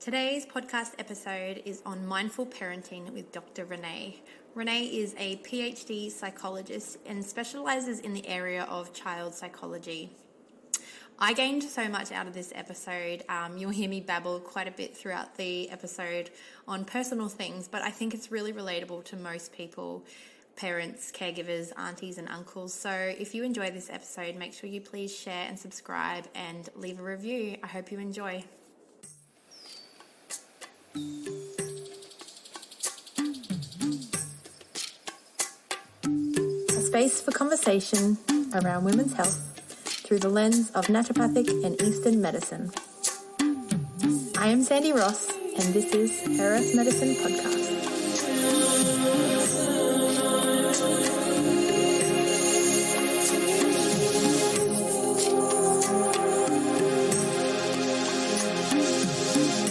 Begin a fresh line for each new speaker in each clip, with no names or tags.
Today's podcast episode is on mindful parenting with Dr. Renee. Renee is a Ph.D. psychologist and specialises in the area of child psychology. I gained so much out of this episode. You'll hear me babble quite a bit throughout the episode on personal things, but I think it's really relatable to most people, parents, caregivers, aunties and uncles. So if you enjoy this episode, make sure you please share and subscribe and leave a review. I hope you enjoy. A space for conversation around women's health through the lens of naturopathic and Eastern medicine. I am Sandy Ross, and this is Her Earth Medicine Podcast.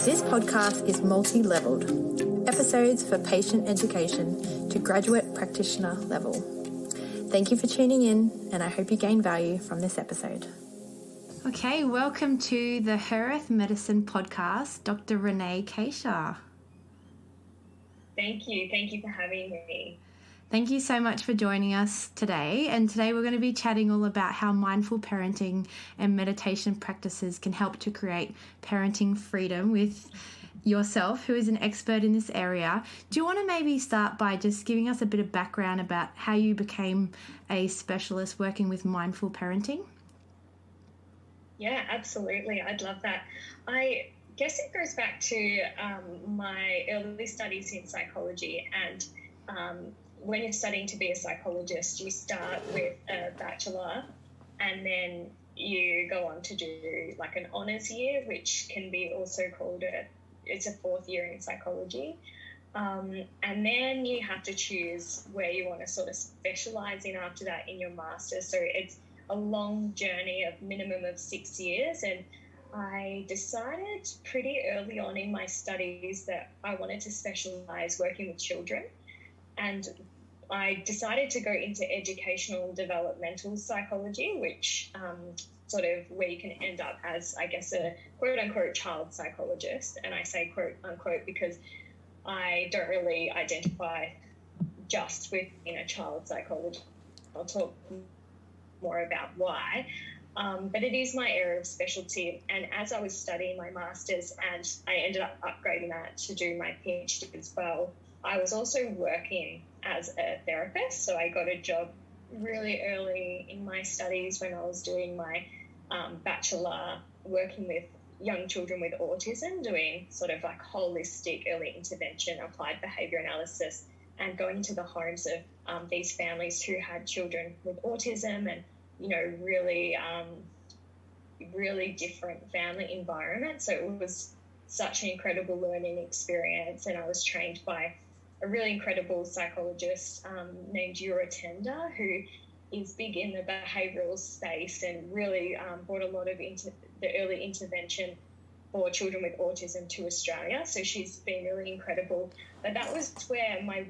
This podcast is multi-leveled. Episodes for patient education to graduate practitioner level. Thank you for tuning in, and I hope you gain value from this episode. Okay, welcome to the Her Earth Medicine Podcast, Dr. Renee Cachia.
Thank you. Thank you for having me.
Thank you so much for joining us today. And today we're going to be chatting all about how mindful parenting and meditation practices can help to create parenting freedom with yourself, who is an expert in this area. Do you want to maybe start by just giving us a bit of background about how you became a specialist working with mindful parenting?
Yeah, absolutely. I'd love that. I guess it goes back to my early studies in psychology. And when you're studying to be a psychologist, you start with a bachelor and then you go on to do like an honours year, which can be also called it's a fourth year in psychology. And then you have to choose where you want to sort of specialise in after that in your master's. So it's a long journey of minimum of 6 years. And I decided pretty early on in my studies that I wanted to specialise working with children. And I decided to go into educational developmental psychology, which sort of where you can end up as, I guess, a quote-unquote child psychologist. And I say quote-unquote because I don't really identify just with being a child psychologist. I'll talk more about why. But it is my area of specialty. And as I was studying my master's, and I ended up upgrading that to do my Ph.D. as well, I was also working as a therapist. So I got a job really early in my studies when I was doing my bachelor, working with young children with autism, doing sort of like holistic early intervention, applied behaviour analysis, and going into the homes of these families who had children with autism and, you know, really, really different family environment. So it was such an incredible learning experience. And I was trained by a really incredible psychologist named Tender, who is big in the behavioural space and really brought a lot of the early intervention for children with autism to Australia. So she's been really incredible. But that was where my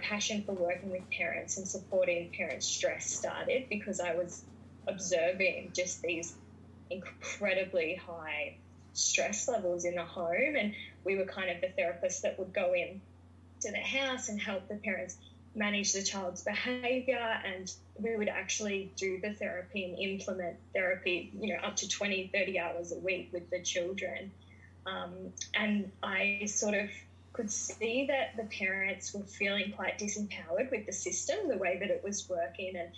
passion for working with parents and supporting parent stress started, because I was observing just these incredibly high stress levels in the home, and we were kind of the therapists that would go in to the house and help the parents manage the child's behaviour, and we would actually do the therapy and implement therapy, you know, up to 20-30 hours a week with the children. And I sort of could see that the parents were feeling quite disempowered with the system, the way that it was working. And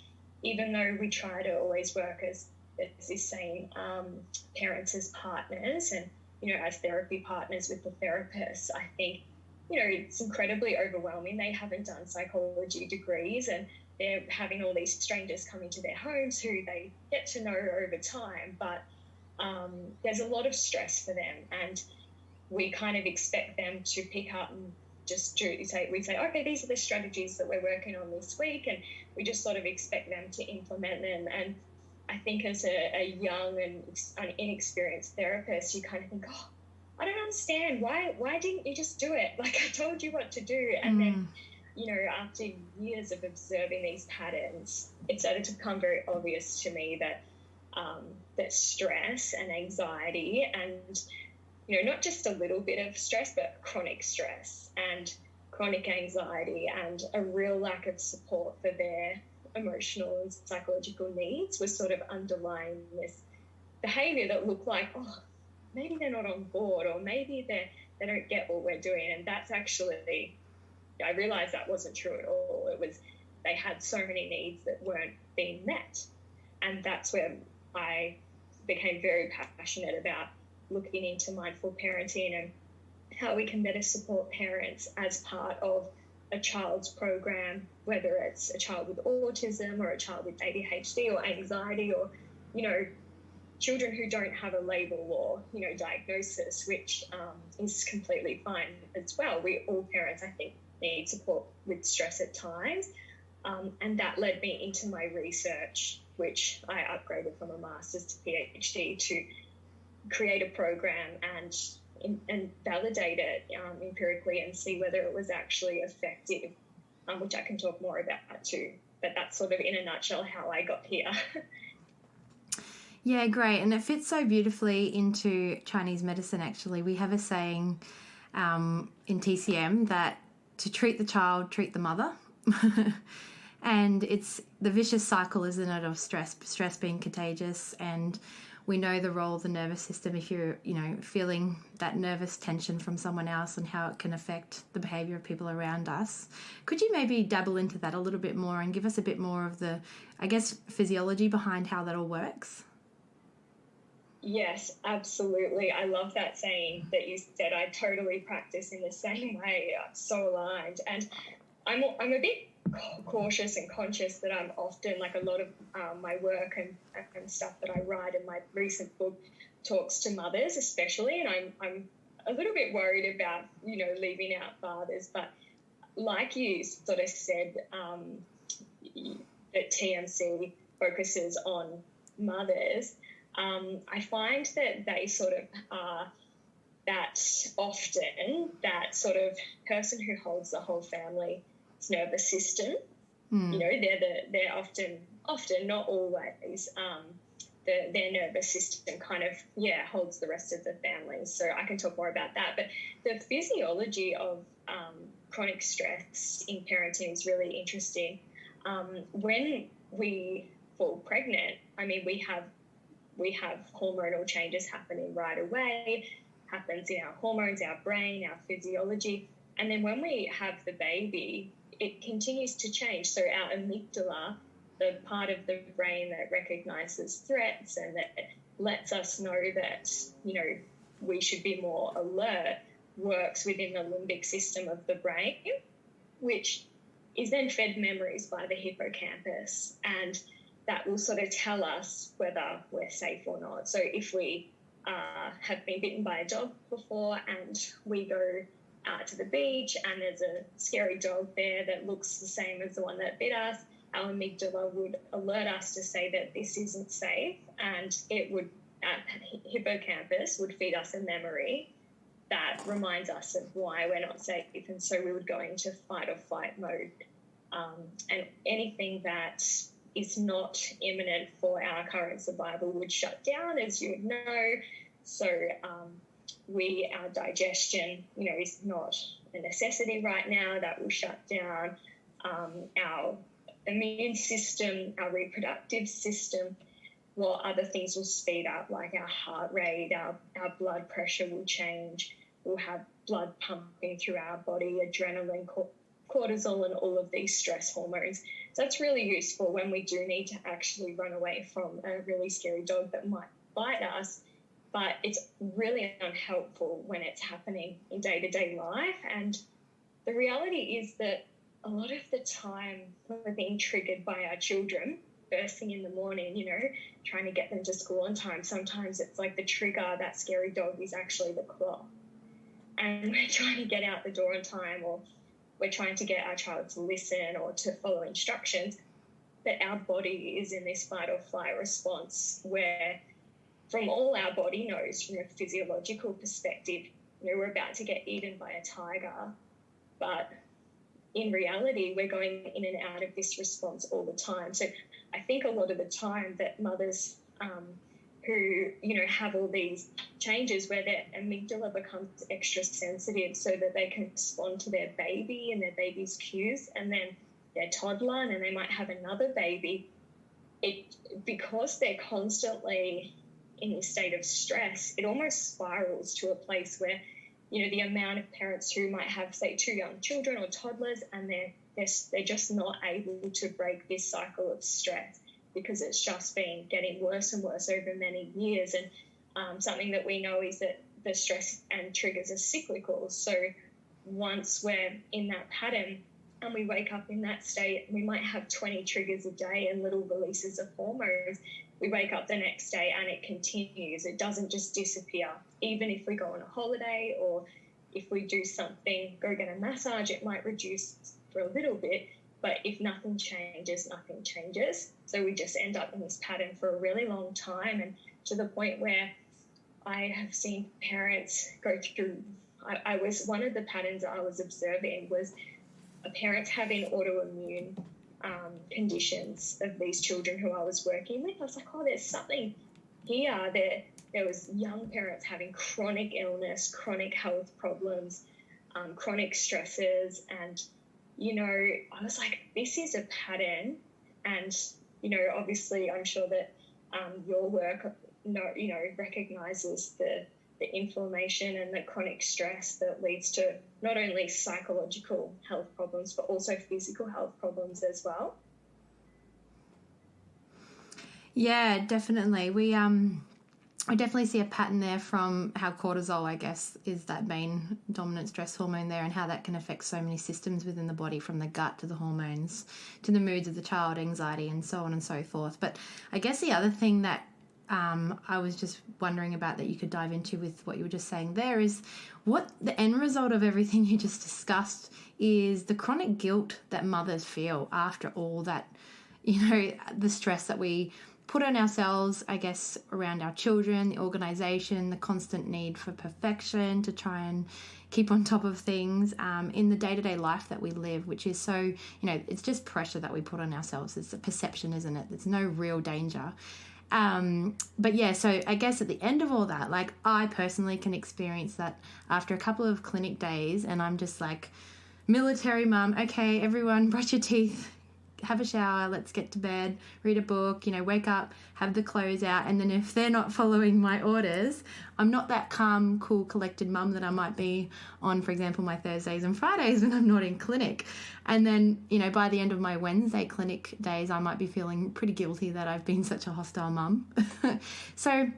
even though we try to always work as this saying, parents as partners and, you know, as therapy partners with the therapists, I think, you know, it's incredibly overwhelming. They haven't done psychology degrees and they're having all these strangers come into their homes who they get to know over time. But there's a lot of stress for them, and we kind of expect them to pick up and just we say, okay, these are the strategies that we're working on this week, and we just sort of expect them to implement them. And I think as a young and an inexperienced therapist, you kind of think, oh, I don't understand. Why didn't you just do it? Like, I told you what to do. And then, you know, after years of observing these patterns, it started to become very obvious to me that that stress and anxiety and not just a little bit of stress, but chronic stress and chronic anxiety and a real lack of support for their emotional and psychological needs was sort of underlying this behaviour that looked like, oh, maybe they're not on board, or maybe they don't get what we're doing. And that's actually, I realised that wasn't true at all. It was, they had so many needs that weren't being met. And that's where I became very passionate about looking into mindful parenting and how we can better support parents as part of a child's program, whether it's a child with autism or a child with ADHD or anxiety, or, children who don't have a label or, diagnosis, which is completely fine as well. All parents, I think, need support with stress at times. And that led me into my research, which I upgraded from a master's to PhD, to create a program and validate it empirically and see whether it was actually effective, which I can talk more about too. But that's sort of in a nutshell how I got here.
Yeah, great. And it fits so beautifully into Chinese medicine, actually. We have a saying in TCM that to treat the child, treat the mother. And it's the vicious cycle, isn't it, of stress being contagious. And we know the role of the nervous system if you're, feeling that nervous tension from someone else and how it can affect the behaviour of people around us. Could you maybe dabble into that a little bit more and give us a bit more of the, physiology behind how that all works?
Yes, absolutely. I love that saying that you said. I totally practice in the same way. I'm so aligned. And I'm a bit cautious and conscious that I'm often, like, a lot of my work and stuff that I write in my recent book talks to mothers especially, and I'm a little bit worried about, leaving out fathers. But like you sort of said, that TMC focuses on mothers, I find that they sort of are that often that sort of person who holds the whole family's nervous system. They're often, not always, their nervous system kind of holds the rest of the family. So I can talk more about that. But the physiology of chronic stress in parenting is really interesting. When we fall pregnant, we have hormonal changes happening right away, happens in our hormones, our brain, our physiology. And then when we have the baby, it continues to change. So our amygdala, the part of the brain that recognizes threats and that lets us know that, we should be more alert, works within the limbic system of the brain, which is then fed memories by the hippocampus. And that will sort of tell us whether we're safe or not. So if we have been bitten by a dog before and we go to the beach and there's a scary dog there that looks the same as the one that bit us, our amygdala would alert us to say that this isn't safe, and it would, hippocampus would feed us a memory that reminds us of why we're not safe, and so we would go into fight or flight mode. And anything that is not imminent for our current survival would shut down, as you would know. So our digestion, is not a necessity right now. That will shut down. Our immune system, our reproductive system, while other things will speed up, like our heart rate, our blood pressure will change. We'll have blood pumping through our body, adrenaline, cortisol, and all of these stress hormones. So that's really useful when we do need to actually run away from a really scary dog that might bite us. But it's really unhelpful when it's happening in day-to-day life. And the reality is that a lot of the time we're being triggered by our children first thing in the morning, trying to get them to school on time. Sometimes it's like the trigger, that scary dog, is actually the clock. And we're trying to get out the door on time, or we're trying to get our child to listen or to follow instructions, but our body is in this fight or flight response where, from all our body knows from a physiological perspective, we're about to get eaten by a tiger. But in reality, we're going in and out of this response all the time. So I think a lot of the time that mothers who, have all these changes where their amygdala becomes extra sensitive so that they can respond to their baby and their baby's cues, and then their toddler, and then they might have another baby. Because they're constantly in this state of stress, it almost spirals to a place where, the amount of parents who might have, say, 2 young children or toddlers, and they're just not able to break this cycle of stress, because it's just been getting worse and worse over many years. And something that we know is that the stress and triggers are cyclical. So once we're in that pattern and we wake up in that state, we might have 20 triggers a day and little releases of hormones. We wake up the next day and it continues. It doesn't just disappear. Even if we go on a holiday, or if we do something, go get a massage, it might reduce for a little bit. But if nothing changes, nothing changes. So we just end up in this pattern for a really long time, and to the point where I have seen parents go through, I was, one of the patterns I was observing was parents having autoimmune conditions of these children who I was working with. I was like, oh, there's something here. There was young parents having chronic illness, chronic health problems, chronic stresses, and I was like, this is a pattern. And, obviously I'm sure that your work, recognizes the inflammation and the chronic stress that leads to not only psychological health problems, but also physical health problems as well.
Yeah, definitely. I definitely see a pattern there from how cortisol, I guess, is that main dominant stress hormone there, and how that can affect so many systems within the body, from the gut to the hormones to the moods of the child, anxiety, and so on and so forth. But I guess the other thing that I was just wondering about that you could dive into with what you were just saying there is what the end result of everything you just discussed is the chronic guilt that mothers feel after all that, the stress that we put on ourselves, I guess, around our children, the organisation, the constant need for perfection to try and keep on top of things in the day-to-day life that we live, which is so, it's just pressure that we put on ourselves. It's a perception, isn't it? There's no real danger. But yeah, so I guess at the end of all that, like, I personally can experience that after a couple of clinic days, and I'm just like, military mum, okay, everyone brush your teeth, have a shower, let's get to bed, read a book, wake up, have the clothes out. And then if they're not following my orders, I'm not that calm, cool, collected mum that I might be on, for example, my Thursdays and Fridays when I'm not in clinic. And then, by the end of my Wednesday clinic days, I might be feeling pretty guilty that I've been such a hostile mum. So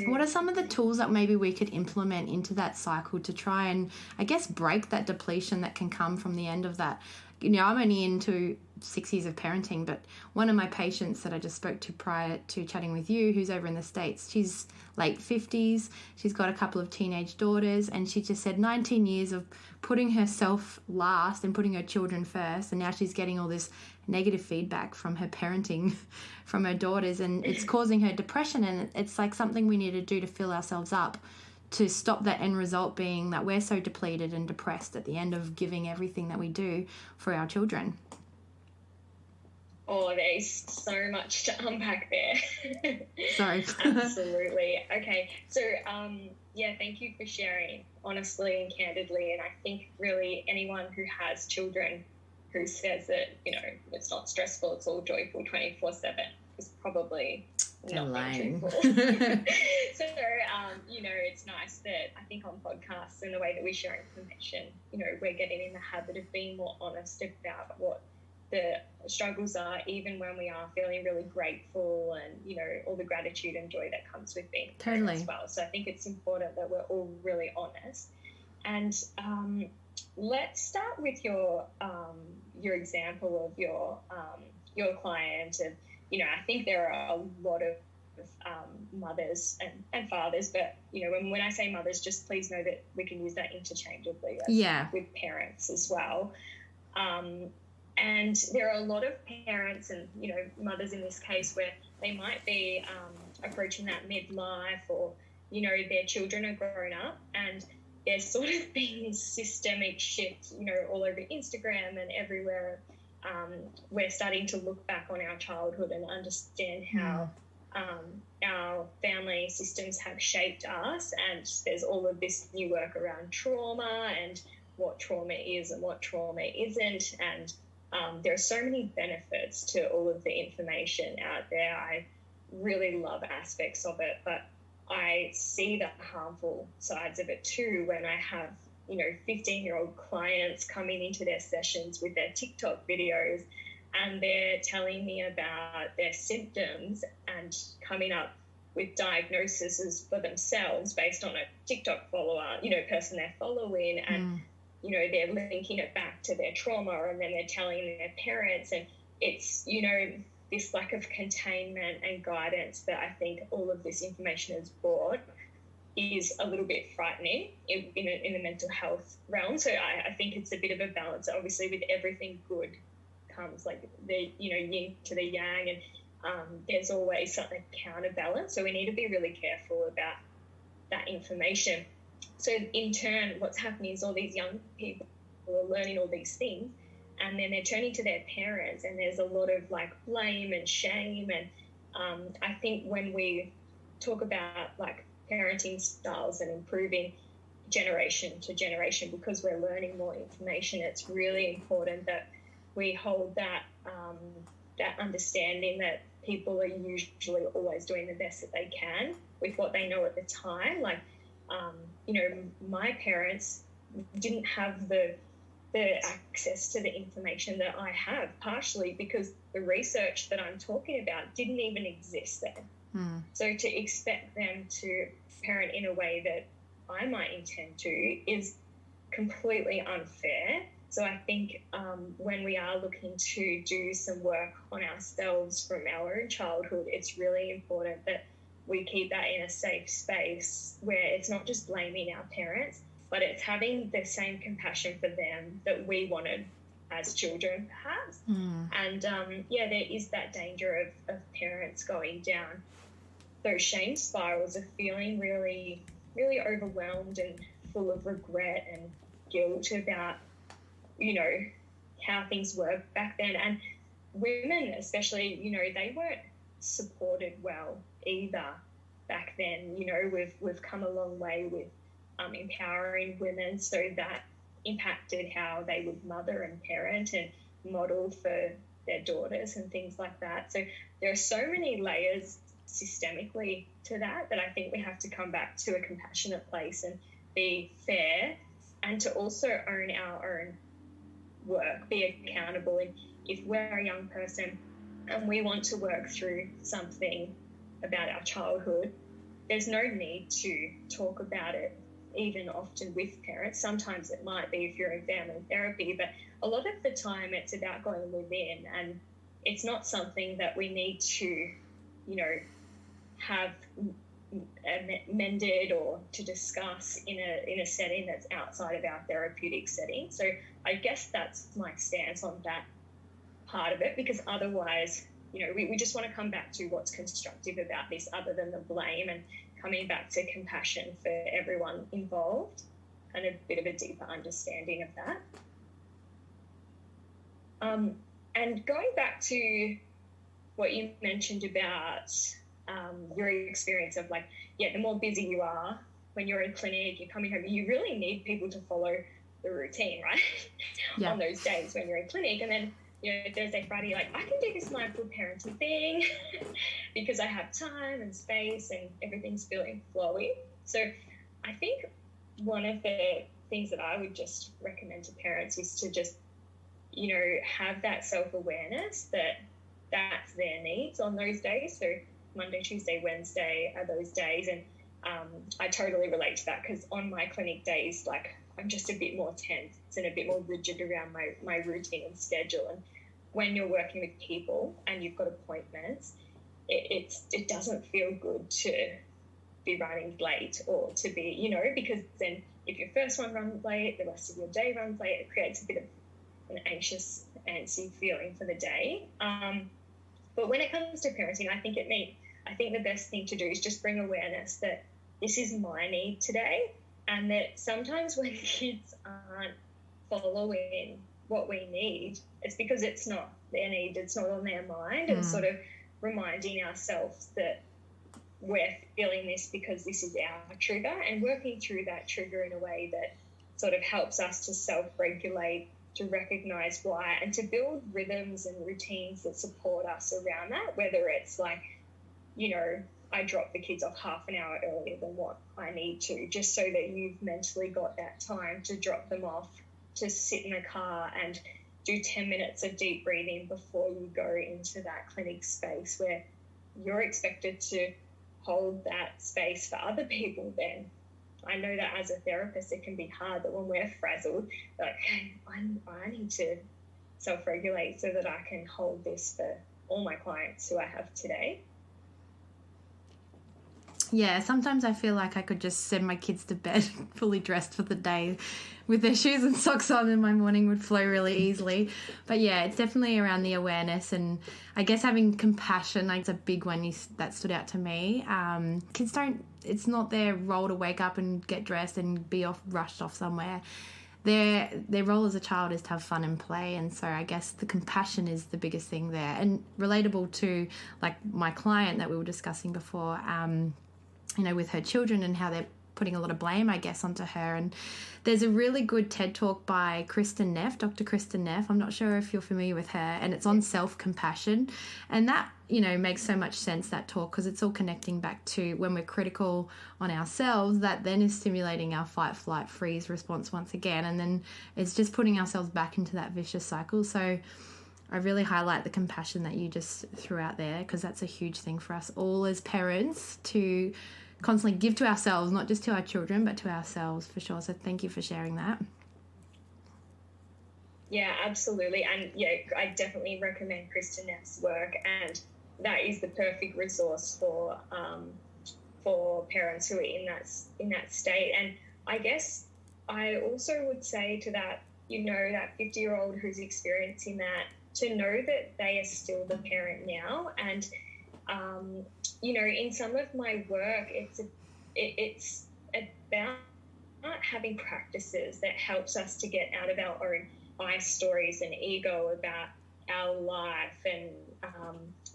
what are some of the tools that maybe we could implement into that cycle to try and, I guess, break that depletion that can come from the end of that? I'm only into 6 years of parenting, but one of my patients that I just spoke to prior to chatting with you, who's over in the States, she's late 50s, she's got a couple of teenage daughters, and she just said 19 years of putting herself last and putting her children first, and now she's getting all this negative feedback from her parenting from her daughters, and it's causing her depression, and it's like something we need to do to fill ourselves up to stop that end result being that we're so depleted and depressed at the end of giving everything that we do for our children.
Oh, there's so much to unpack there.
Sorry.
Absolutely. Okay. So, thank you for sharing honestly and candidly. And I think really anyone who has children who says that, it's not stressful, it's all joyful 24/7 is probably not being truthful. So, it's nice that I think on podcasts and the way that we share information, we're getting in the habit of being more honest about what the struggles are, even when we are feeling really grateful and, all the gratitude and joy that comes with being
totally
as well. So I think it's important that we're all really honest. And let's start with your example of your client. And, I think there are a lot of mothers and fathers, but when I say mothers, just please know that we can use that interchangeably with parents as well. And there are a lot of parents and mothers in this case where they might be approaching that midlife, or their children are grown up, and there's sort of been this systemic shift all over Instagram and everywhere. We're starting to look back on our childhood and understand how our family systems have shaped us, and there's all of this new work around trauma and what trauma is and what trauma isn't, and there are so many benefits to all of the information out there. I really love aspects of it, but I see the harmful sides of it too when I have 15-year-old clients coming into their sessions with their TikTok videos, and they're telling me about their symptoms and coming up with diagnoses for themselves based on a TikTok person they're following, and they're linking it back to their trauma, and then they're telling their parents, and it's this lack of containment and guidance that I think all of this information has brought is a little bit frightening in the mental health realm. So I think it's a bit of a balance. Obviously, with everything good comes like the yin to the yang, and there's always a counterbalance. So we need to be really careful about that information. So in turn, what's happening is all these young people are learning all these things, and then they're turning to their parents, and there's a lot of blame and shame. And I think when we talk about parenting styles and improving generation to generation, because we're learning more information, it's really important that we hold that understanding that people are usually always doing the best that they can with what they know at the time. My parents didn't have the access to the information that I have, partially because the research that I'm talking about didn't even exist then. So to expect them to parent in a way that I might intend to is completely unfair. So I think when we are looking to do some work on ourselves from our own childhood, it's really important that we keep that in a safe space where it's not just blaming our parents, but it's having the same compassion for them that we wanted as children, perhaps. And there is that danger of parents going down those shame spirals of feeling really, really overwhelmed and full of regret and guilt about, how things were back then. And women especially, they weren't supported well either back then. We've come a long way with empowering women, so that impacted how they would mother and parent and model for their daughters and things like that. So there are so many layers systemically to that I think we have to come back to a compassionate place and be fair, and to also own our own work, be accountable. And if we're a young person and we want to work through something about our childhood, there's no need to talk about it even often with parents. Sometimes it might be if you're in family therapy, but a lot of the time it's about going within, and it's not something that we need to, have mended or to discuss in a setting that's outside of our therapeutic setting. So I guess that's my stance on that part of it, because otherwise, we just want to come back to what's constructive about this other than the blame, and coming back to compassion for everyone involved and a bit of a deeper understanding of that. And going back to what you mentioned about your experience of the more busy you are when you're in clinic, you're coming home, you really need people to follow the routine, right? On those days when you're in clinic. And then, Thursday, Friday, I can do this mindful parenting thing because I have time and space and everything's feeling flowy. So I think one of the things that I would just recommend to parents is to just, have that self-awareness that that's their needs on those days. So Monday, Tuesday, Wednesday are those days. And I totally relate to that, because on my clinic days, I'm just a bit more tense and a bit more rigid around my routine and schedule. And when you're working with people and you've got appointments, it doesn't feel good to be running late, or to be, because then if your first one runs late, the rest of your day runs late, it creates a bit of an anxious, antsy feeling for the day. But when it comes to parenting, I think the best thing to do is just bring awareness that this is my need today, and that sometimes when kids aren't following what we need, it's because it's not their need, it's not on their mind, and sort of reminding ourselves that we're feeling this because this is our trigger, and working through that trigger in a way that sort of helps us to self-regulate, to recognize why, and to build rhythms and routines that support us around that, whether it's like, you know, I drop the kids off half an hour earlier than what I need to, just so that you've mentally got that time to drop them off, to sit in the car and do 10 minutes of deep breathing before you go into that clinic space where you're expected to hold that space for other people. Then I know that as a therapist it can be hard, but when we're frazzled, like, hey, I need to self-regulate so that I can hold this for all my clients who I have today.
Yeah, sometimes I feel like I could just send my kids to bed fully dressed for the day with their shoes and socks on, and my morning would flow really easily. But yeah, it's definitely around the awareness, and I guess having compassion, like, it's a big one that stood out to me. Kids it's not their role to wake up and get dressed and be rushed off somewhere. Their role as a child is to have fun and play, and so I guess the compassion is the biggest thing there, and relatable to like my client that we were discussing before, you know, with her children and how they're putting a lot of blame, I guess, onto her. And there's a really good TED talk by Kristen Neff, Dr. Kristen Neff. I'm not sure if you're familiar with her, and it's on self-compassion. And that, you know, makes so much sense, that talk, because it's all connecting back to when we're critical on ourselves, that then is stimulating our fight, flight, freeze response once again. And then it's just putting ourselves back into that vicious cycle. So I really highlight the compassion that you just threw out there, because that's a huge thing for us all as parents to constantly give to ourselves, not just to our children, but to ourselves, for sure. So thank you for sharing that.
Yeah, absolutely. And yeah, I definitely recommend Kristen Neff's work, and that is the perfect resource for parents who are in that state. And I guess I also would say to that, you know, that 50-year-old who's experiencing that, to know that they are still the parent now. And you know, in some of my work, it's about having practices that helps us to get out of our own I stories and ego about our life, and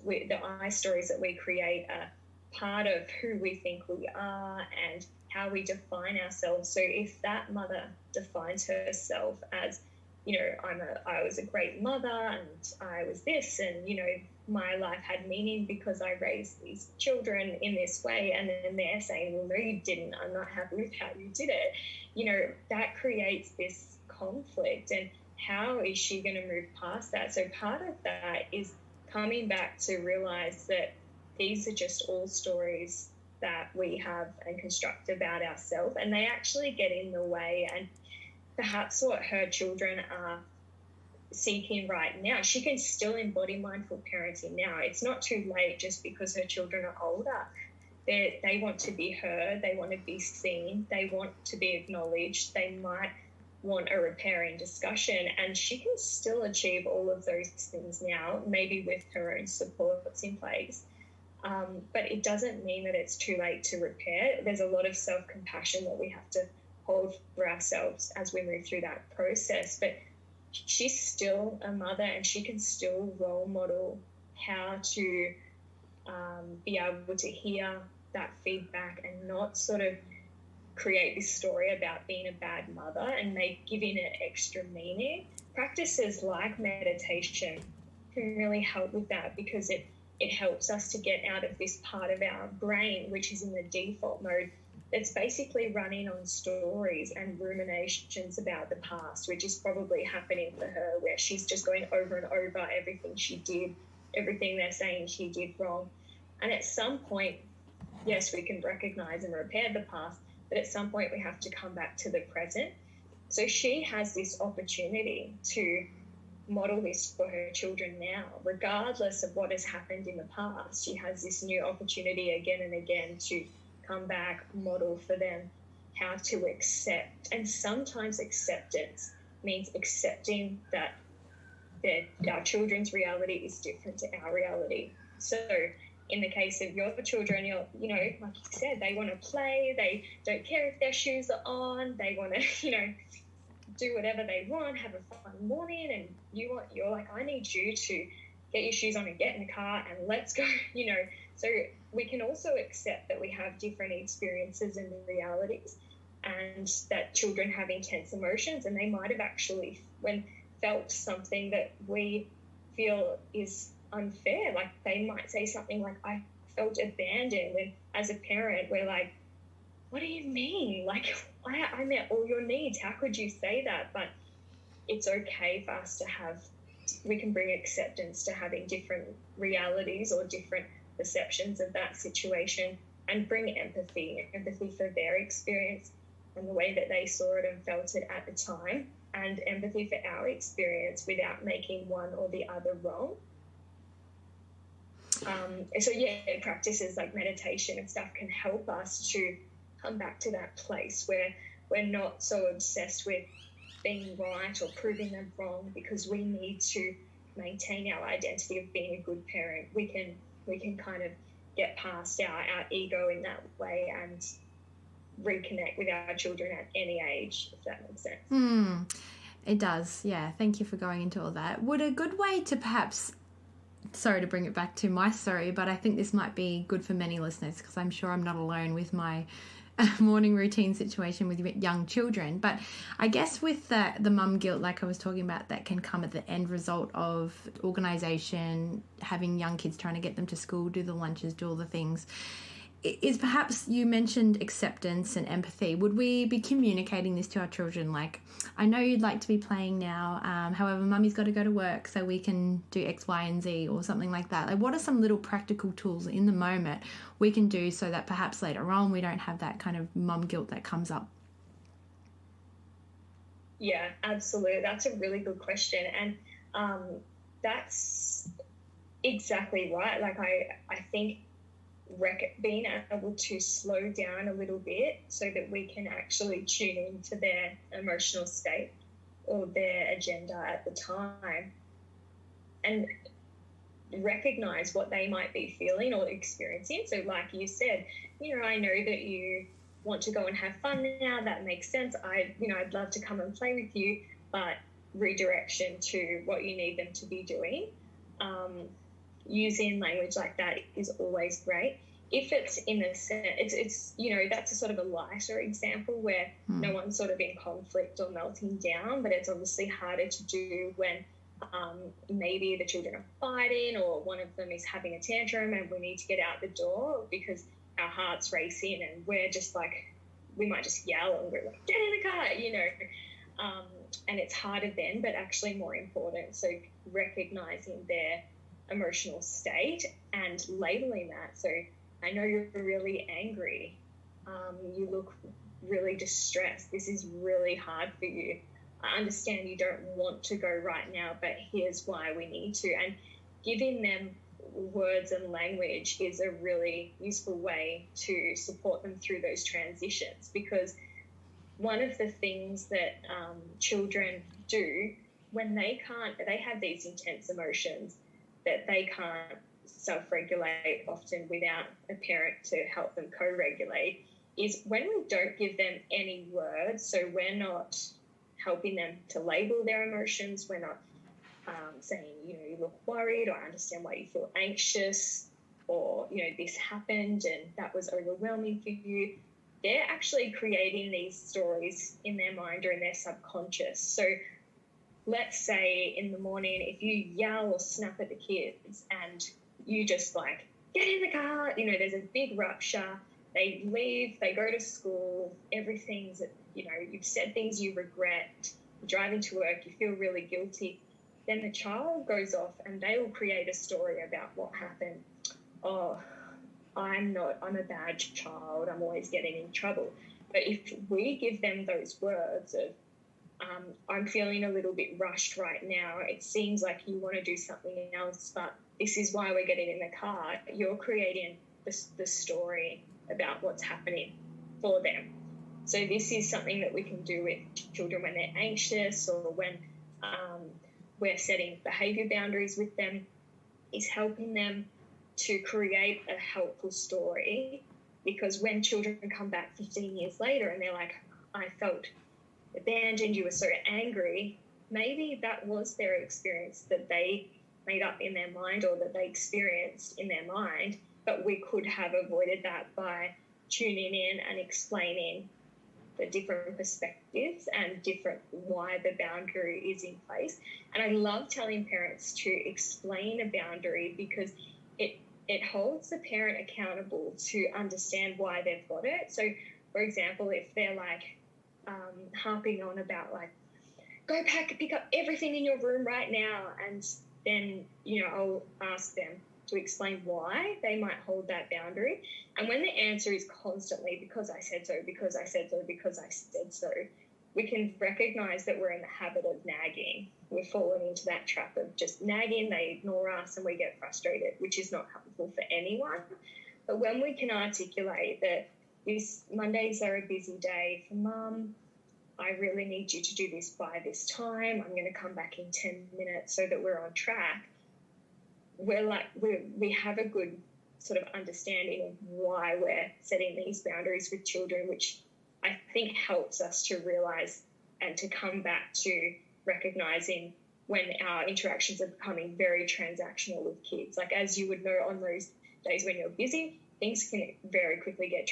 the I stories that we create are part of who we think we are and how we define ourselves. So if that mother defines herself as, you know, I was a great mother and I was this, and, you know, my life had meaning because I raised these children in this way, and then they're saying, well, no, you didn't. I'm not happy with how you did it. You know, that creates this conflict, and how is she going to move past that? So part of that is coming back to realize that these are just all stories that we have and construct about ourselves, and they actually get in the way. And perhaps what her children are seeking right now, she can still embody mindful parenting now. It's not too late just because her children are older. They want to be heard, they want to be seen, they want to be acknowledged, they might want a repairing discussion, and she can still achieve all of those things now, maybe with her own supports in place. But it doesn't mean that it's too late to repair. There's a lot of self-compassion that we have to hold for ourselves as we move through that process. But she's still a mother, and she can still role model how to be able to hear that feedback and not sort of create this story about being a bad mother and giving it extra meaning. Practices like meditation can really help with that, because it helps us to get out of this part of our brain, which is in the default mode. It's basically running on stories and ruminations about the past, which is probably happening for her, where she's just going over and over everything she did, everything they're saying she did wrong. And at some point, yes, we can recognize and repair the past, but at some point we have to come back to the present. So she has this opportunity to model this for her children now, regardless of what has happened in the past. She has this new opportunity again and again to come back, model for them how to accept. And sometimes acceptance means accepting that our children's reality is different to our reality. So in the case of your children, you know, like you said, they want to play, they don't care if their shoes are on, they want to, you know, do whatever they want, have a fun morning, and you're like, I need you to get your shoes on and get in the car and let's go, you know. So we can also accept that we have different experiences and realities, and that children have intense emotions, and they might have actually felt something that we feel is unfair. Like they might say something like, I felt abandoned, and as a parent we're like, what do you mean? Like, I met all your needs, how could you say that? But it's okay for us to we can bring acceptance to having different realities or different perceptions of that situation, and bring empathy for their experience and the way that they saw it and felt it at the time, and empathy for our experience without making one or the other wrong. So practices like meditation and stuff can help us to come back to that place where we're not so obsessed with being right or proving them wrong, because we need to maintain our identity of being a good parent. We can kind of get past our ego in that way and reconnect with our children at any age, if that makes sense.
It does, yeah. Thank you for going into all that. Would a good way to perhaps, sorry to bring it back to my story, but I think this might be good for many listeners, because I'm sure I'm not alone with my morning routine situation with young children. But I guess with the mum guilt, like I was talking about, that can come at the end result of organisation, having young kids, trying to get them to school, do the lunches, do all the things, is perhaps, you mentioned acceptance and empathy. Would we be communicating this to our children? Like, I know you'd like to be playing now, however, mummy's got to go to work so we can do X, Y, and Z, or something like that. Like, what are some little practical tools in the moment we can do so that perhaps later on we don't have that kind of mum guilt that comes up?
Yeah, absolutely. That's a really good question. And that's exactly right. Like, I think being able to slow down a little bit so that we can actually tune into their emotional state or their agenda at the time, and recognize what they might be feeling or experiencing. So like you said, I know that you want to go and have fun now. That makes sense. I'd love to come and play with you, but redirection to what you need them to be doing. Using language like that is always great. If it's in a sense, it's that's a sort of a lighter example where no one's sort of in conflict or melting down, but it's obviously harder to do when maybe the children are fighting, or one of them is having a tantrum and we need to get out the door because our heart's racing and we're just like, we might just yell and we're like, get in the car, and it's harder then, but actually more important. So recognizing their emotional state and labeling that. So I know you're really angry. You look really distressed. This is really hard for you. I understand you don't want to go right now, but here's why we need to. And giving them words and language is a really useful way to support them through those transitions, because one of the things that children do when they have these intense emotions that they can't self-regulate often without a parent to help them co-regulate, is when we don't give them any words. So we're not helping them to label their emotions. We're not saying, you look worried, or I understand why you feel anxious, or, this happened and that was overwhelming for you. They're actually creating these stories in their mind or in their subconscious. So let's say in the morning, if you yell or snap at the kids and you just like, get in the car, there's a big rupture, they leave, they go to school, everything's, you've said things you regret, you're driving to work, you feel really guilty, then the child goes off and they will create a story about what happened. Oh, I'm a bad child, I'm always getting in trouble. But if we give them those words of, I'm feeling a little bit rushed right now, it seems like you want to do something else, but this is why we're getting in the car, you're creating the story about what's happening for them. So this is something that we can do with children when they're anxious, or when we're setting behaviour boundaries with them, is helping them to create a helpful story. Because when children come back 15 years later and they're like, I felt abandoned, you were so angry, maybe that was their experience, that they made up in their mind or that they experienced in their mind, but we could have avoided that by tuning in and explaining the different perspectives and different why the boundary is in place. And I love telling parents to explain a boundary because it holds the parent accountable to understand why they've got it. So, for example, if they're like harping on about like, go pick up everything in your room right now, and then, I'll ask them to explain why they might hold that boundary. And when the answer is constantly, because I said so, because I said so, because I said so, we can recognize that we're in the habit of nagging. We've fallen into that trap of just nagging, they ignore us and we get frustrated, which is not helpful for anyone. But when we can articulate that Mondays are a busy day for mum, I really need you to do this by this time, I'm going to come back in 10 minutes so that we're on track, we have a good sort of understanding of why we're setting these boundaries with children, which I think helps us to realise and to come back to recognising when our interactions are becoming very transactional with kids. Like, as you would know, on those days when you're busy, things can very quickly get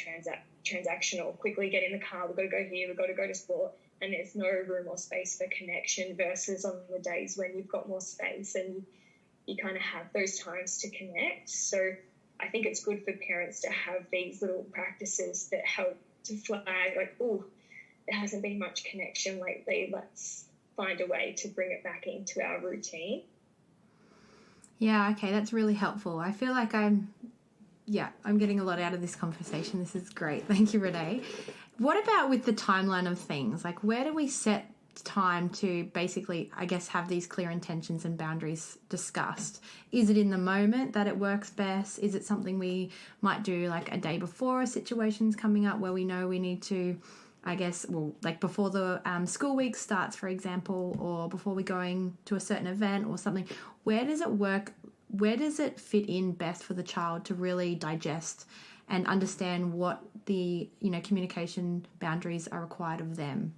transactional, quickly get in the car, we've got to go here, we've got to go to sport, and there's no room or space for connection, versus on the days when you've got more space and you kind of have those times to connect. So I think it's good for parents to have these little practices that help to flag, like, oh, there hasn't been much connection lately, let's find a way to bring it back into our routine.
Yeah, okay, that's really helpful. I feel like I'm getting a lot out of this conversation. This is great. Thank you, Renee. What about with the timeline of things? Like, where do we set time to basically, I guess, have these clear intentions and boundaries discussed? Is it in the moment that it works best? Is it something we might do like a day before a situation's coming up where we know we need to, I guess, like before the school week starts, for example, or before we're going to a certain event or something? Where does it work? Where does it fit in best for the child to really digest and understand what the, communication boundaries are required of them?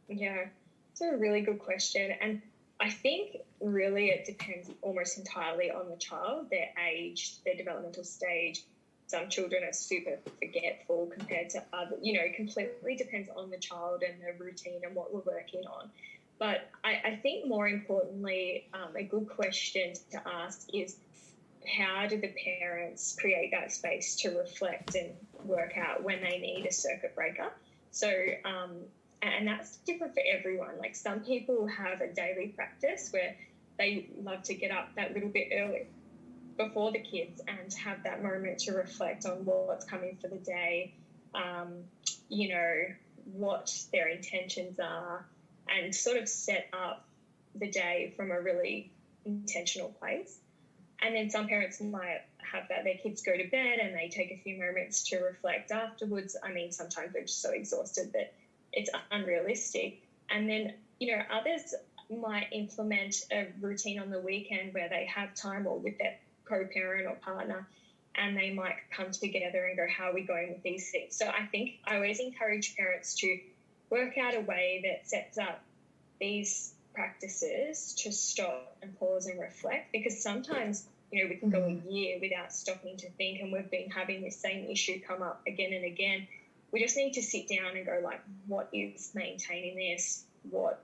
Yeah, it's a really good question. And I think really it depends almost entirely on the child, their age, their developmental stage. Some children are super forgetful compared to others. It completely depends on the child and their routine and what we're working on. But I think more importantly, a good question to ask is, how do the parents create that space to reflect and work out when they need a circuit breaker? So, and that's different for everyone. Like, some people have a daily practice where they love to get up that little bit early before the kids and have that moment to reflect on what's coming for the day, what their intentions are, and sort of set up the day from a really intentional place. And then some parents might have that their kids go to bed and they take a few moments to reflect afterwards. I mean, sometimes they're just so exhausted that it's unrealistic. And then, others might implement a routine on the weekend where they have time, or with their co-parent or partner, and they might come together and go, how are we going with these things? So I think I always encourage parents to work out a way that sets up these practices to stop and pause and reflect, because sometimes, we can go a year without stopping to think, and we've been having this same issue come up again and again. We just need to sit down and go, like, what is maintaining this? What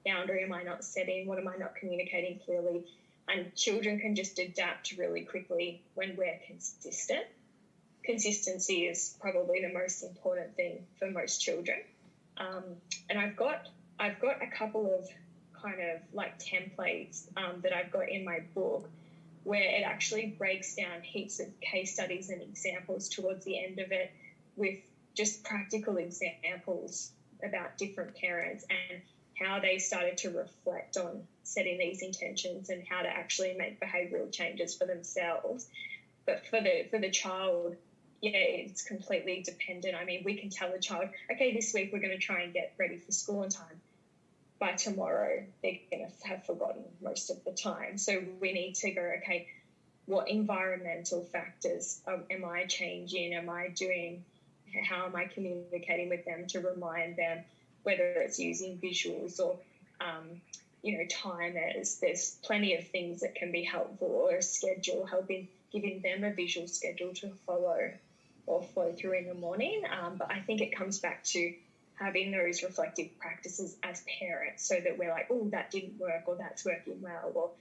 boundary am I not setting? What am I not communicating clearly? And children can just adapt really quickly when we're consistent. Consistency is probably the most important thing for most children. And I've got a couple of kind of like templates that I've got in my book, where it actually breaks down heaps of case studies and examples towards the end of it, with just practical examples about different parents and how they started to reflect on setting these intentions and how to actually make behavioural changes for themselves. But for the child, it's completely dependent. I mean, we can tell the child, okay, this week we're going to try and get ready for school on time. By tomorrow, they're going to have forgotten most of the time. So we need to go, okay, what environmental factors am I changing? How am I communicating with them to remind them, whether it's using visuals or timers. There's plenty of things that can be helpful, or a schedule, giving them a visual schedule to follow or flow through in the morning. But I think it comes back to having those reflective practices as parents, so that we're like, oh, that didn't work, or that's working well, or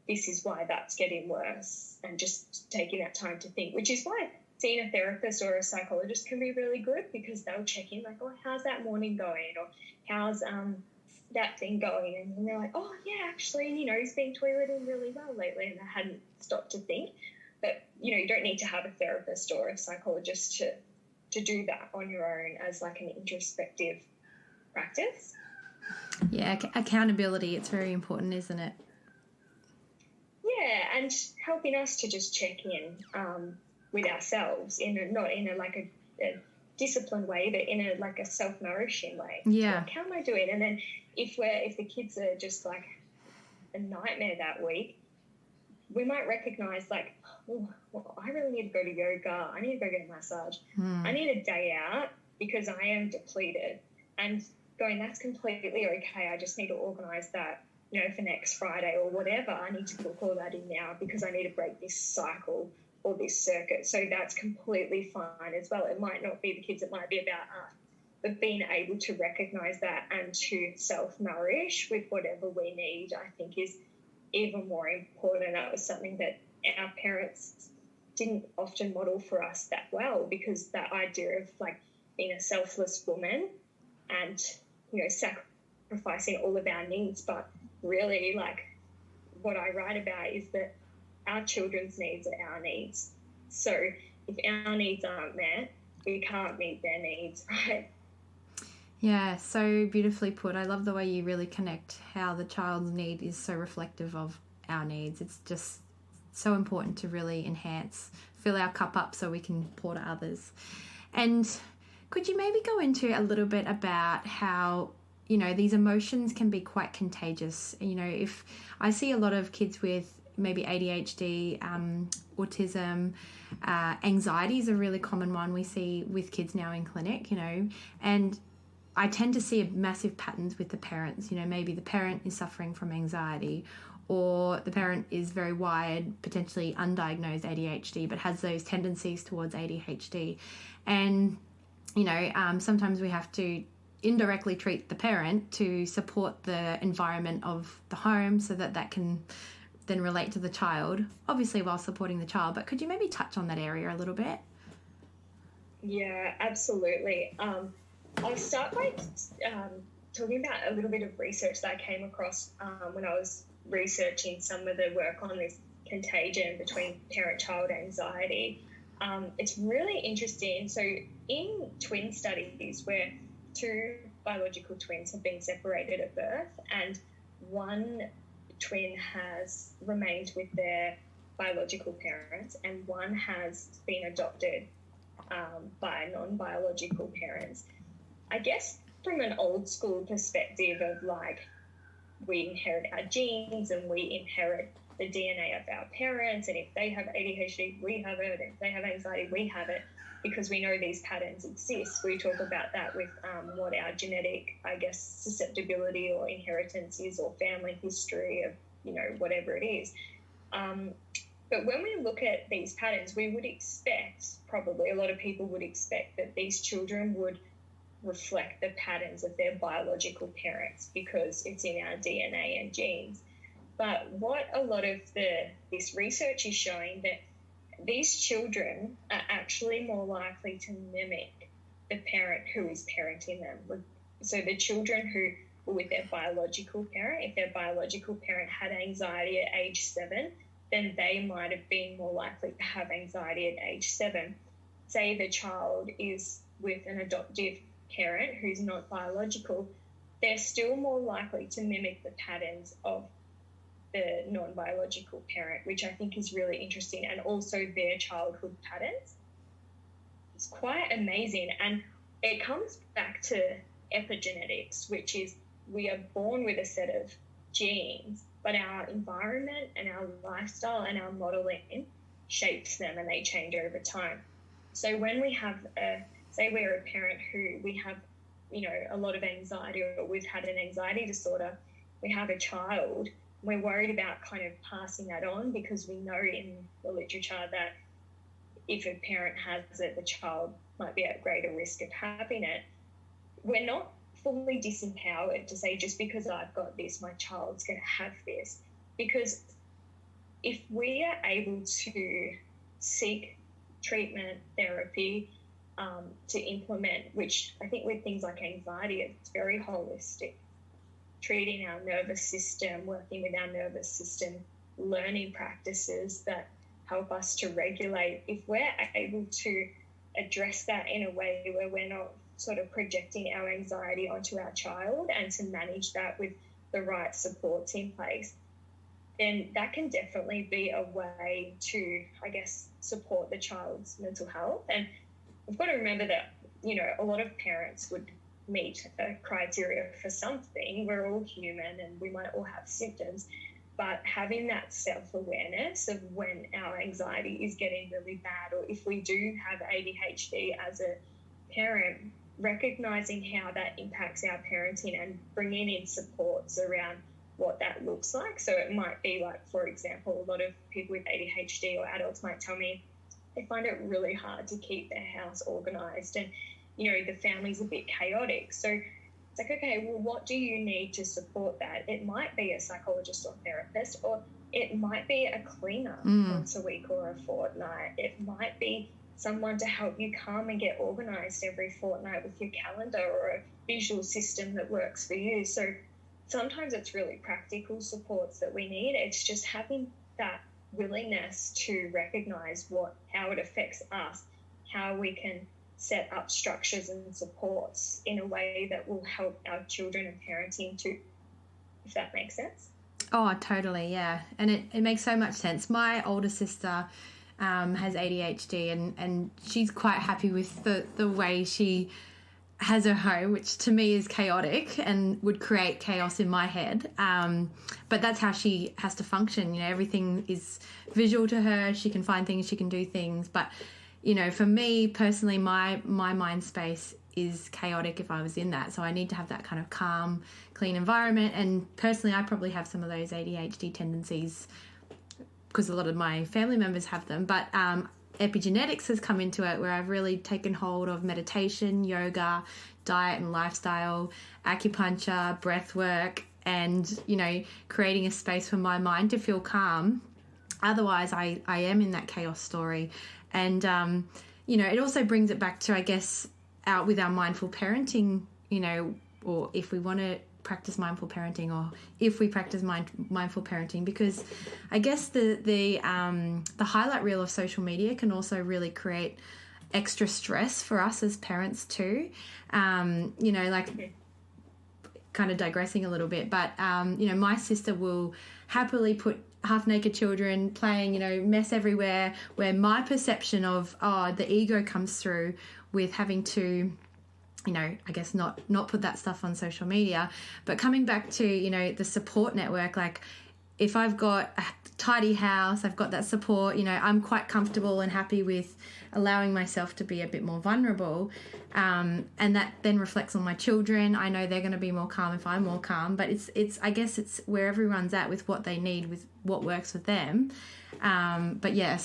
this is why that's getting worse, and just taking that time to think, which is why seeing a therapist or a psychologist can be really good, because they'll check in like, oh, how's that morning going, or how's that thing going, and they're like, oh yeah, actually, he's been toileting really well lately, and I hadn't stopped to think. But you don't need to have a therapist or a psychologist to do that on your own as like an introspective practice.
Yeah, accountability, it's very important, isn't it?
Yeah, and helping us to just check in with ourselves not in a disciplined way, but in a self-nourishing way.
Yeah.
Like, how am I doing? And then if the kids are just like a nightmare that week, we might recognize like, oh, well, I really need to go to yoga. I need to go get a massage. I need a day out because I am depleted. And going, that's completely okay. I just need to organize that, for next Friday or whatever. I need to book all that in now because I need to break this cycle or this circuit. So that's completely fine as well. It might not be the kids, it might be about us. But being able to recognize that and to self-nourish with whatever we need, I think is even more important. That was something that our parents didn't often model for us that well, because that idea of like being a selfless woman and, sacrificing all of our needs, but really like what I write about is that our children's needs are our needs. So if our needs aren't met, we can't meet their needs, right?
Yeah, so beautifully put. I love the way you really connect how the child's need is so reflective of our needs. It's just so important to really fill our cup up so we can pour to others. And could you maybe go into a little bit about how, these emotions can be quite contagious? If I see a lot of kids with maybe ADHD, autism, anxiety is a really common one we see with kids now in clinic, and I tend to see massive patterns with the parents. Maybe the parent is suffering from anxiety, or the parent is very wired, potentially undiagnosed ADHD, but has those tendencies towards ADHD. And, sometimes we have to indirectly treat the parent to support the environment of the home so that can then relate to the child, obviously while supporting the child. But could you maybe touch on that area a little bit?
Yeah, absolutely. I'll start by talking about a little bit of research that I came across when I was researching some of the work on this contagion between parent-child anxiety. It's really interesting. So in twin studies where two biological twins have been separated at birth and one twin has remained with their biological parents and one has been adopted by non-biological parents, I guess from an old school perspective of like, we inherit our genes and we inherit the DNA of our parents, and if they have ADHD, we have it. If they have anxiety, we have it, because we know these patterns exist. We talk about that with what our genetic, I guess, susceptibility or inheritance is, or family history of, whatever it is. But when we look at these patterns, we would expect, probably a lot of people would expect, that these children would reflect the patterns of their biological parents because it's in our DNA and genes. But what a lot of this research is showing, that these children are actually more likely to mimic the parent who is parenting them. So the children who were with their biological parent, if their biological parent had anxiety at age 7, then they might have been more likely to have anxiety at age 7. Say the child is with an adoptive parent who's not biological, they're still more likely to mimic the patterns of the non-biological parent, which I think is really interesting, and also their childhood patterns. It's quite amazing, and it comes back to epigenetics, which is we are born with a set of genes, but our environment and our lifestyle and our modeling shapes them, and they change over time. So when we have say we're a parent who we have, a lot of anxiety, or we've had an anxiety disorder, we have a child, we're worried about kind of passing that on, because we know in the literature that if a parent has it, the child might be at greater risk of having it. We're not fully disempowered to say, just because I've got this, my child's going to have this. Because if we are able to seek treatment, therapy, to implement, which I think with things like anxiety, it's very holistic, treating our nervous system, working with our nervous system, learning practices that help us to regulate. If we're able to address that in a way where we're not sort of projecting our anxiety onto our child, and to manage that with the right supports in place, then that can definitely be a way to, I guess, support the child's mental health. And we've got to remember that, you know, a lot of parents would meet a criteria for something. We're all human and we might all have symptoms, but having that self-awareness of when our anxiety is getting really bad, or if we do have ADHD as a parent, recognizing how that impacts our parenting and bringing in supports around what that looks like. So it might be like, for example, a lot of people with ADHD or adults might tell me they find it really hard to keep their house organized, and, you know, the family's a bit chaotic. So it's like, okay, well, what do you need to support that? It might be a psychologist or therapist, or it might be a cleaner once a week or a fortnight. It might be someone to help you calm and get organized every fortnight with your calendar, or a visual system that works for you. So sometimes it's really practical supports that we need. It's just having that willingness to recognize how it affects us, how we can set up structures and supports in a way that will help our children and parenting too, if that makes sense.
Oh, totally, yeah. And it makes so much sense. My older sister has ADHD, and she's quite happy with the way she has her home, which to me is chaotic and would create chaos in my head. But that's how she has to function. You know, everything is visual to her. She can find things, she can do things. But, you know, for me personally, my mind space is chaotic if I was in that. So I need to have that kind of calm, clean environment. And personally, I probably have some of those ADHD tendencies because a lot of my family members have them. But epigenetics has come into it, where I've really taken hold of meditation, yoga, diet and lifestyle, acupuncture, breath work, and, you know, creating a space for my mind to feel calm. Otherwise, I am in that chaos story. And, you know, it also brings it back to, I guess, with our mindful parenting, you know, or if we want to practice mindful parenting, or if we practice mindful parenting, because I guess the highlight reel of social media can also really create extra stress for us as parents too. You know, like, kind of digressing a little bit, but you know, my sister will happily put half-naked children playing, you know, mess everywhere, where my perception of the ego comes through with having to, you know, I guess not put that stuff on social media. But coming back to, you know, the support network, like if I've got a tidy house, I've got that support, you know, I'm quite comfortable and happy with allowing myself to be a bit more vulnerable. And that then reflects on my children. I know they're going to be more calm if I'm more calm, but it's I guess it's where everyone's at with what they need, with what works with them. But yeah,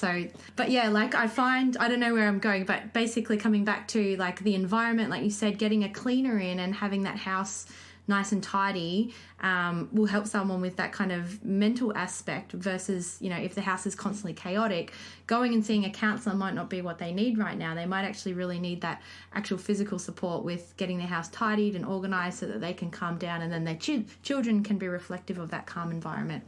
like I find, I don't know where I'm going, but basically coming back to like the environment, like you said, getting a cleaner in and having that house nice and tidy will help someone with that kind of mental aspect, versus, you know, if the house is constantly chaotic, going and seeing a counsellor might not be what they need right now. They might actually really need that actual physical support with getting their house tidied and organised so that they can calm down, and then their children can be reflective of that calm environment.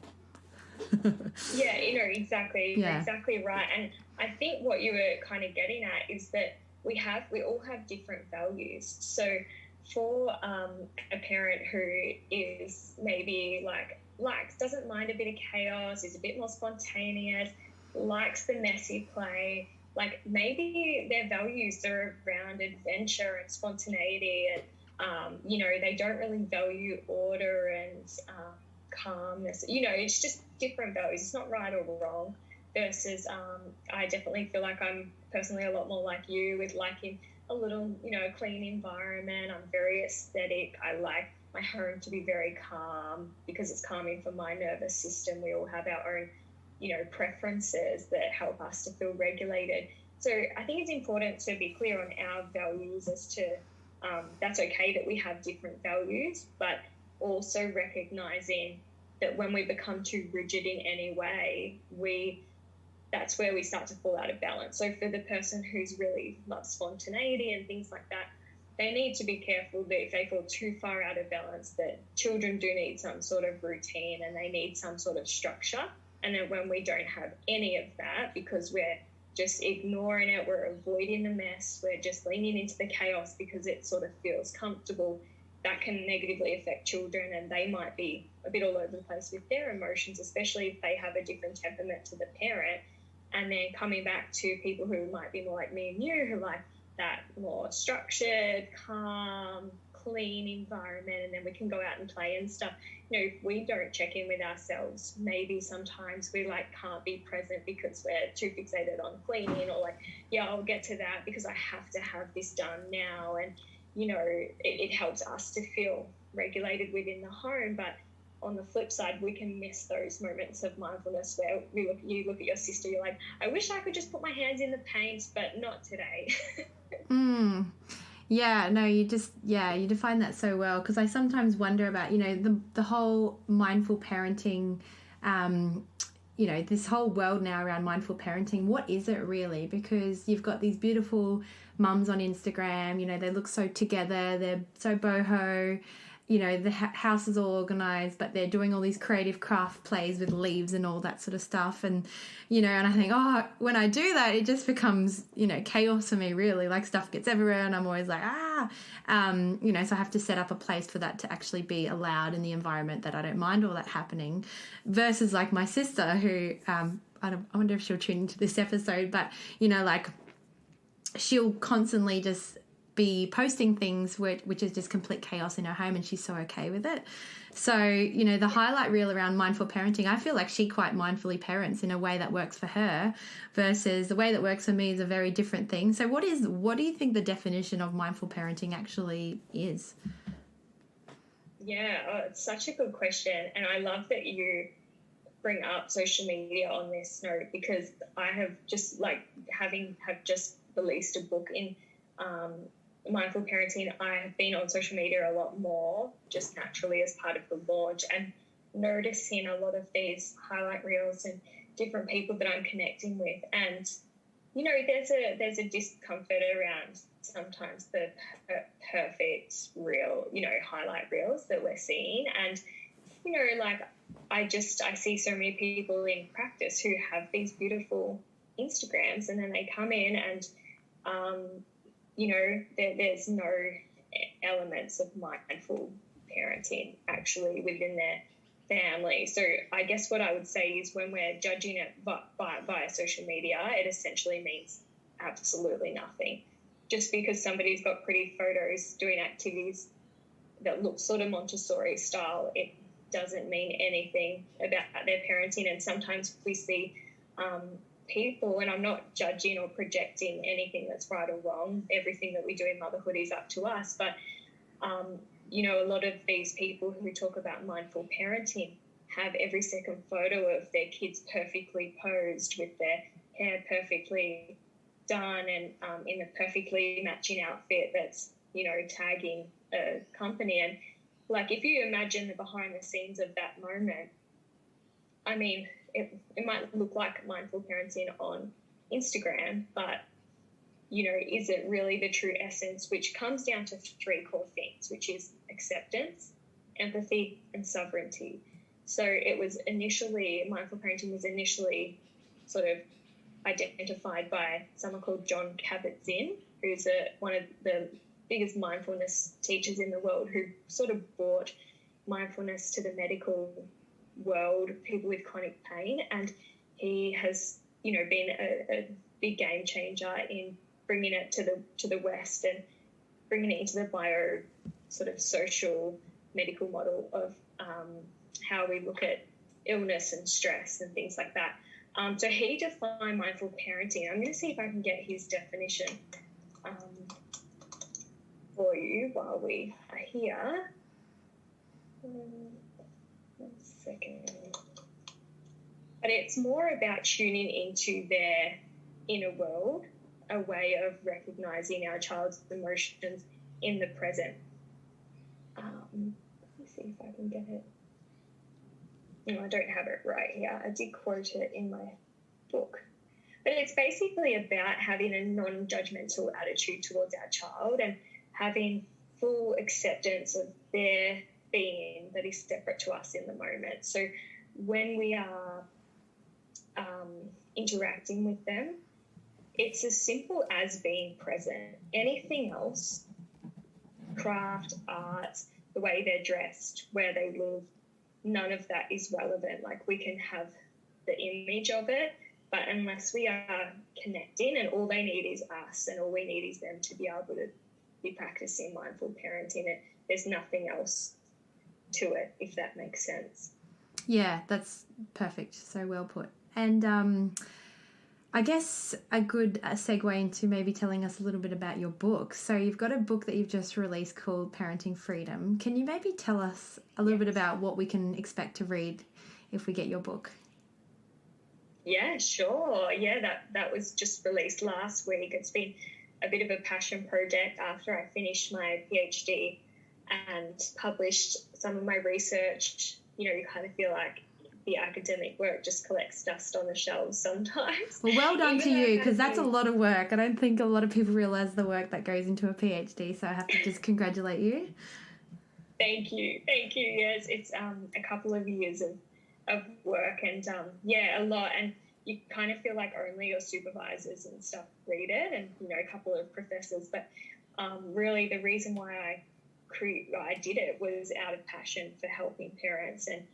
Yeah, you know, exactly.
Yeah.
You're exactly right. And I think what you were kind of getting at is that we all have different values. So for a parent who is maybe doesn't mind a bit of chaos, is a bit more spontaneous, likes the messy play, like maybe their values are around adventure and spontaneity, and you know, they don't really value order and calmness. You know, it's just different values. It's not right or wrong. Versus I definitely feel like I'm personally a lot more like you, with liking a little, clean environment. I'm very aesthetic. I like my home to be very calm because it's calming for my nervous system. We all have our own, preferences that help us to feel regulated. So I think it's important to be clear on our values as to that's okay that we have different values, but also recognizing that when we become too rigid in any way, that's where we start to fall out of balance. So for the person who's really loves spontaneity and things like that, they need to be careful that if they fall too far out of balance, that children do need some sort of routine and they need some sort of structure. And then when we don't have any of that, because we're just ignoring it, we're avoiding the mess, we're just leaning into the chaos because it sort of feels comfortable, that can negatively affect children, and they might be a bit all over the place with their emotions, especially if they have a different temperament to the parent. And then coming back to people who might be more like me and you, who like that more structured, calm, clean environment, and then we can go out and play and stuff. If we don't check in with ourselves, maybe sometimes we can't be present because we're too fixated on cleaning, or I'll get to that because I have to have this done now. And it helps us to feel regulated within the home. But on the flip side, we can miss those moments of mindfulness where you look at your sister, you're like, I wish I could just put my hands in the paint, but not today.
Yeah, no, you define that so well, because I sometimes wonder about, the whole mindful parenting, this whole world now around mindful parenting. What is it really? Because you've got these beautiful mums on Instagram, they look so together, they're so boho, the house is all organised, but they're doing all these creative craft plays with leaves and all that sort of stuff. And, and I think, when I do that, it just becomes, chaos for me, really. Like, stuff gets everywhere and I'm always like, so I have to set up a place for that to actually be allowed in the environment that I don't mind all that happening, versus like my sister who, I wonder if she'll tune into this episode, but, she'll constantly just be posting things which is just complete chaos in her home, and she's so okay with it. So, the highlight reel around mindful parenting, I feel like she quite mindfully parents in a way that works for her, versus the way that works for me is a very different thing. So what do you think the definition of mindful parenting actually is?
Yeah, it's such a good question. And I love that you bring up social media on this note, because I have just have just released a book in mindful parenting. I have been on social media a lot more, just naturally as part of the launch, and noticing a lot of these highlight reels and different people that I'm connecting with. And there's a discomfort around sometimes the perfect reel, highlight reels that we're seeing. And I see so many people in practice who have these beautiful Instagrams, and then they come in and there's no elements of mindful parenting actually within their family. So I guess what I would say is, when we're judging it via social media, it essentially means absolutely nothing. Just because somebody's got pretty photos doing activities that look sort of Montessori style, it doesn't mean anything about their parenting. And sometimes we see people, and I'm not judging or projecting anything that's right or wrong. Everything that we do in motherhood is up to us. But, a lot of these people who talk about mindful parenting have every second photo of their kids perfectly posed with their hair perfectly done and in a perfectly matching outfit that's, tagging a company. And if you imagine the behind the scenes of that moment, I mean, it might look like mindful parenting on Instagram, but, is it really the true essence, which comes down to three core things, which is acceptance, empathy, and sovereignty. So mindful parenting was initially sort of identified by someone called John Kabat-Zinn, who's one of the biggest mindfulness teachers in the world, who sort of brought mindfulness to the medical world, people with chronic pain. And he has, been a big game changer in bringing it to the West and bringing it into the bio sort of social medical model of how we look at illness and stress and things like that. So he defined mindful parenting. I'm going to see if I can get his definition. for you while we are here. 1 second. But it's more about tuning into their inner world, a way of recognizing our child's emotions in the present. Let me see if I can get it. No, I don't have it right here. I did quote it in my book. But it's basically about having a non-judgmental attitude towards our child and having full acceptance of their being that is separate to us in the moment. So when we are interacting with them, it's as simple as being present. Anything else, craft, art, the way they're dressed, where they live, none of that is relevant. Like, we can have the image of it, but unless we are connecting, and all they need is us and all we need is them to be able to be practicing mindful parenting, there's nothing else to it, if that makes sense.
Yeah, that's perfect. So well put. And I guess a good segue into maybe telling us a little bit about your book. So you've got a book that you've just released called Parenting Freedom. Can you maybe tell us a little bit about what we can expect to read if we get your book?
Yeah, sure. Yeah, that was just released last week. It's been a bit of a passion project after I finished my Ph.D. and published some of my research. You know, you kind of feel like the academic work just collects dust on the shelves sometimes.
Well done to you, because that's a lot of work. I don't think a lot of people realise the work that goes into a PhD, so I have to just congratulate you.
Thank you. Yes, it's a couple of years of work and, a lot. And you kind of feel like only your supervisors and stuff read it and, you know, a couple of professors. But really the reason why I did it was out of passion for helping parents and,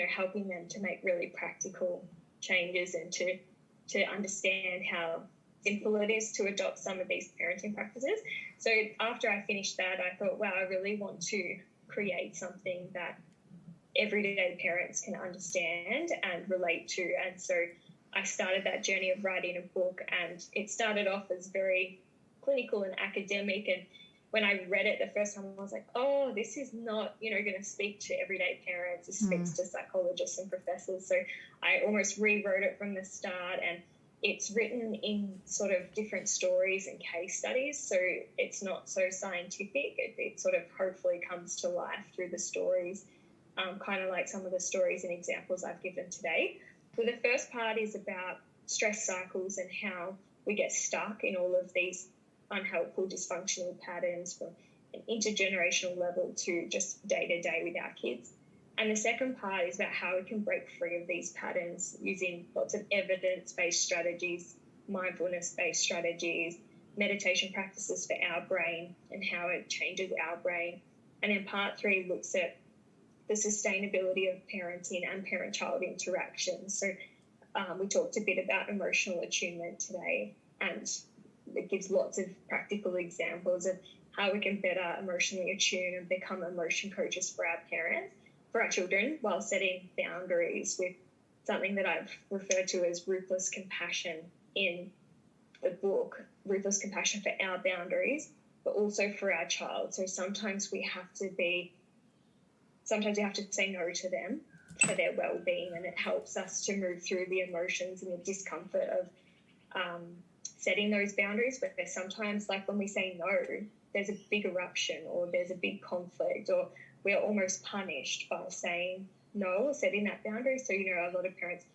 helping them to make really practical changes and to understand how simple it is to adopt some of these parenting practices. So after I finished that, I thought, wow, I really want to create something that everyday parents can understand and relate to. And so I started that journey of writing a book, and it started off as very clinical and academic. And when I read it the first time, I was like, oh, this is not, going to speak to everyday parents. It speaks to psychologists and professors. So I almost rewrote it from the start, and it's written in sort of different stories and case studies. So it's not so scientific. It sort of hopefully comes to life through the stories, kind of like some of the stories and examples I've given today. So the first part is about stress cycles and how we get stuck in all of these unhelpful, dysfunctional patterns from an intergenerational level to just day-to-day with our kids. And the second part is about how we can break free of these patterns using lots of evidence-based strategies, mindfulness-based strategies, meditation practices for our brain and how it changes our brain. And then part 3 looks at the sustainability of parenting and parent-child interaction. So we talked a bit about emotional attunement today, and it gives lots of practical examples of how we can better emotionally attune and become emotion coaches for our children, while setting boundaries with something that I've referred to as ruthless compassion in the book, ruthless compassion for our boundaries, but also for our child. So sometimes we have to say no to them for their well-being, and it helps us to move through the emotions and the discomfort of setting those boundaries. But there's sometimes, like when we say no, there's a big eruption or there's a big conflict, or we're almost punished by saying no or setting that boundary. So, a lot of parents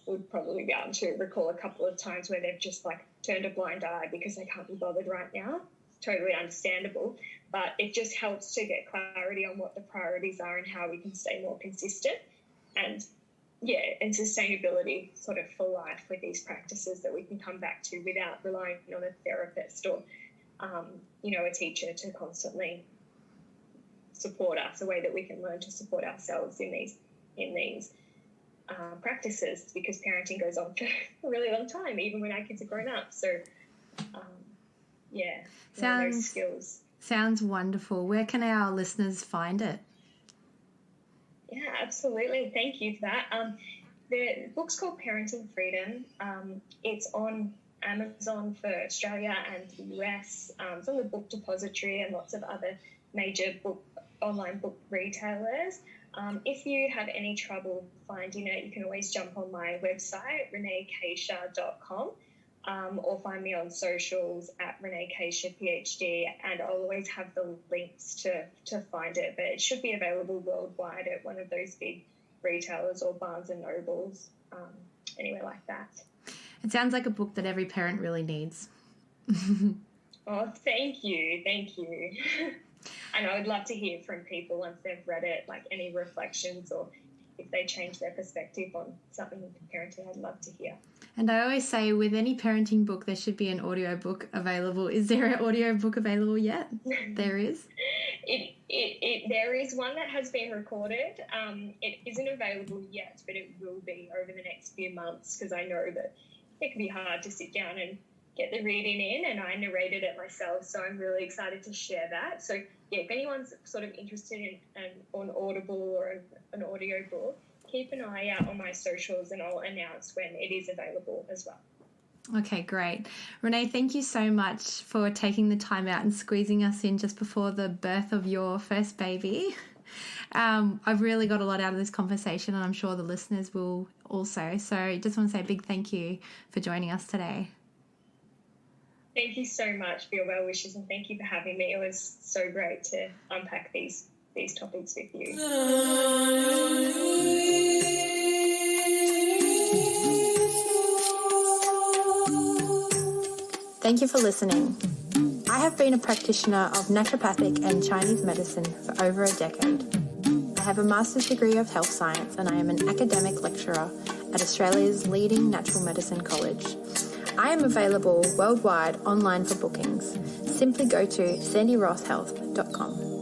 would probably be able to recall a couple of times where they've just turned a blind eye because they can't be bothered right now. Totally understandable, but it just helps to get clarity on what the priorities are and how we can stay more consistent and sustainability sort of for life with these practices that we can come back to without relying on a therapist or, a teacher to constantly support us, a way that we can learn to support ourselves in these practices, because parenting goes on for a really long time, even when our kids are grown up. So, those skills.
Sounds wonderful. Where can our listeners find it?
Yeah, absolutely. Thank you for that. The book's called Parenting Freedom. It's on Amazon for Australia and the US. It's on the Book Depository and lots of other major online book retailers. If you have any trouble finding it, you can always jump on my website, reneecachia.com, or find me on socials at Renee Cachia, Ph.D, and I'll always have the links to find it. But it should be available worldwide at one of those big retailers or Barnes and Nobles, anywhere like that.
It sounds like a book that every parent really needs.
Oh, thank you. And I would love to hear from people once they've read it, like any reflections or if they change their perspective on something in parenting. I'd love to hear.
And I always say with any parenting book, there should be an audio book available. Is there an audio book available yet? There is?
There is one that has been recorded. It isn't available yet, but it will be over the next few months, because I know that it can be hard to sit down and get the reading in, and I narrated it myself, so I'm really excited to share that. So yeah, if anyone's sort of interested in on Audible or an audio book, keep an eye out on my socials and I'll announce when it is available as well.
Okay, great. Renee, thank you so much for taking the time out and squeezing us in just before the birth of your first baby. I've really got a lot out of this conversation, and I'm sure the listeners will also. So I just want to say a big thank you for joining us today.
Thank you so much for your well wishes, and thank you for having me. It was so great to unpack these topics with you.
Thank you for listening. I have been a practitioner of naturopathic and Chinese medicine for over a decade. I have a master's degree of health science, and I am an academic lecturer at Australia's leading natural medicine college. I am available worldwide online for bookings. Simply go to sandyrosshealth.com.